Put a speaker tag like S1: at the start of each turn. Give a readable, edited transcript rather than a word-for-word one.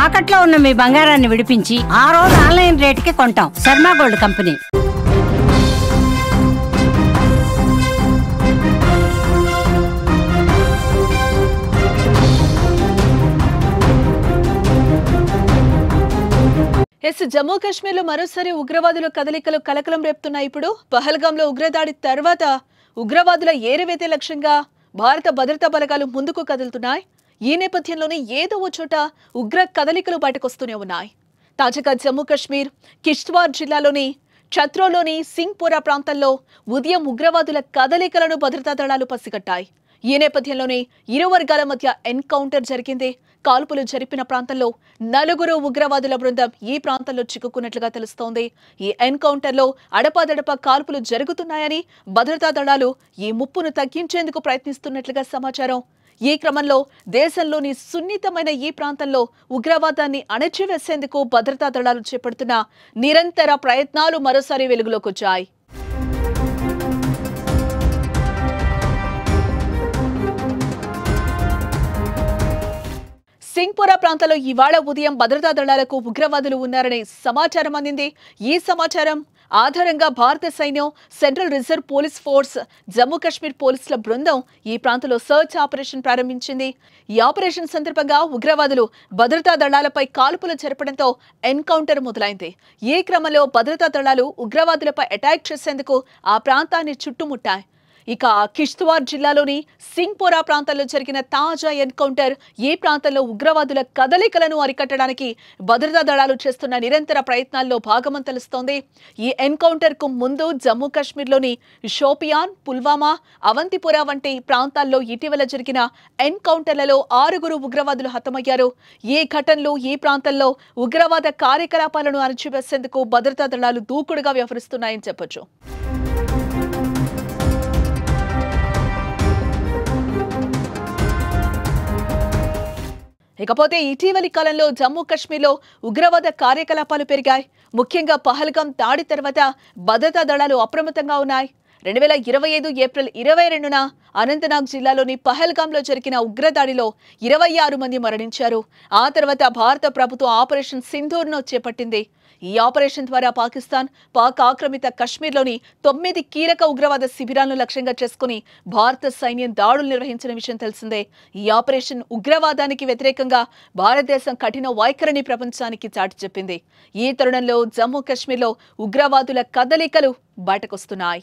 S1: తాకట్లో ఉన్న మీ బంగారాన్ని విడిపించి ఆ రోజు ఆన్లైన్ రేటుకి కొంటాం. Sharma gold company.
S2: జమ్మూ కాశ్మీర్ లో మరోసారి ఉగ్రవాదుల కదలికలు కలకలం రేపుతున్నాయి. ఇప్పుడు పహల్గాంలో ఉగ్రదాడి తర్వాత ఉగ్రవాదుల ఏరివేతే లక్ష్యంగా భారత భద్రతా బలగాలు ముందుకు కదులుతున్నాయి. ఈ నేపథ్యంలోనే ఏదో ఓ చోట ఉగ్ర కదలికలు బయటకొస్తూనే ఉన్నాయి. తాజాగా జమ్మూ కాశ్మీర్ కిష్త్వార్ జిల్లాలోని ఛత్రోలోని సింగ్పోరా ప్రాంతంలో ఉదయం ఉగ్రవాదుల కదలికలను భద్రతా దళాలు పసిగట్టాయి. ఈ నేపథ్యంలోనే ఇరు వర్గాల మధ్య ఎన్కౌంటర్ జరిగింది. కాల్పులు జరిపిన ప్రాంతంలో 4 ఉగ్రవాదుల బృందం ఈ ప్రాంతంలో చిక్కుకున్నట్లుగా తెలుస్తోంది. ఈ ఎన్కౌంటర్లో అడపాదడపా కాల్పులు జరుగుతున్నాయని భద్రతా దళాలు ఈ ముప్పును తగ్గించేందుకు ప్రయత్నిస్తున్నట్లుగా సమాచారం. ఈ క్రమంలో దేశంలోని సున్నితమైన ఈ ప్రాంతంలో ఉగ్రవాదాన్ని అణచివేసేందుకు భద్రతా దళాలు చేపడుతున్న నిరంతర ప్రయత్నాలు మరోసారి వెలుగులోకి వచ్చాయి. సింగ్పోరా ప్రాంతంలో ఇవాళ ఉదయం భద్రతా దళాలకు ఉగ్రవాదులు ఉన్నారనే సమాచారం అందింది. ఈ సమాచారం ఆధారంగా భారత సైన్యం, central reserve police force, Jammu Kashmir పోలీసుల బృందం ఈ ప్రాంతంలో సర్చ్ ఆపరేషన్ ప్రారంభించింది. ఈ ఆపరేషన్ సందర్భంగా ఉగ్రవాదులు భద్రతా దళాలపై కాల్పులు జరపడంతో ఎన్కౌంటర్ మొదలైంది. ఈ క్రమంలో భద్రతా దళాలు ఉగ్రవాదులపై అటాక్ చేసేందుకు ఆ ప్రాంతాన్ని చుట్టుముట్టాయి. ఇక కిష్త్వార్ జిల్లాలోని సింగ్పోరా ప్రాంతంలో జరిగిన తాజా ఎన్కౌంటర్ ఈ ప్రాంతంలో ఉగ్రవాదుల కదలికలను అరికట్టడానికి భద్రతా దళాలు చేస్తున్న నిరంతర ప్రయత్నాల్లో భాగమని తెలుస్తోంది. ఈ ఎన్కౌంటర్ కు ముందు జమ్మూ కాశ్మీర్లోని షోపియాన్, పుల్వామా, అవంతిపురా వంటి ప్రాంతాల్లో ఇటీవల జరిగిన ఎన్కౌంటర్లలో 6 ఉగ్రవాదులు హతమయ్యారు. ఈ ఘటనలో ఈ ప్రాంతంలో ఉగ్రవాద కార్యకలాపాలను అణచివేసేందుకు భద్రతా దళాలు దూకుడుగా వ్యవహరిస్తున్నాయని చెప్పొచ్చు. ఇకపోతే ఇటీవలి కాలంలో జమ్మూ కాశ్మీర్లో ఉగ్రవాద కార్యకలాపాలు పెరిగాయి. ముఖ్యంగా పహల్గాం దాడి తర్వాత భద్రతా దళాలు అప్రమత్తంగా ఉన్నాయి. 2025 ఏప్రిల్ 22న అనంతనాగ్ జిల్లాలోని పహల్గాంలో జరిగిన ఉగ్రదాడిలో 26 మంది మరణించారు. ఆ తర్వాత భారత ప్రభుత్వం ఆపరేషన్ సింధూర్ను చేపట్టింది. ఈ ఆపరేషన్ ద్వారా పాకిస్తాన్, పాక్ ఆక్రమిత కశ్మీర్లోని 9 కీలక ఉగ్రవాద శిబిరాలను లక్ష్యంగా చేసుకుని భారత సైన్యం దాడులు నిర్వహించిన విషయం తెలిసిందే. ఈ ఆపరేషన్ ఉగ్రవాదానికి వ్యతిరేకంగా భారతదేశం కఠిన వైఖరిని ప్రపంచానికి చాటి చెప్పింది. ఈ తరుణంలో జమ్మూ కాశ్మీర్లో ఉగ్రవాదుల కదలికలు బయటకొస్తున్నాయి.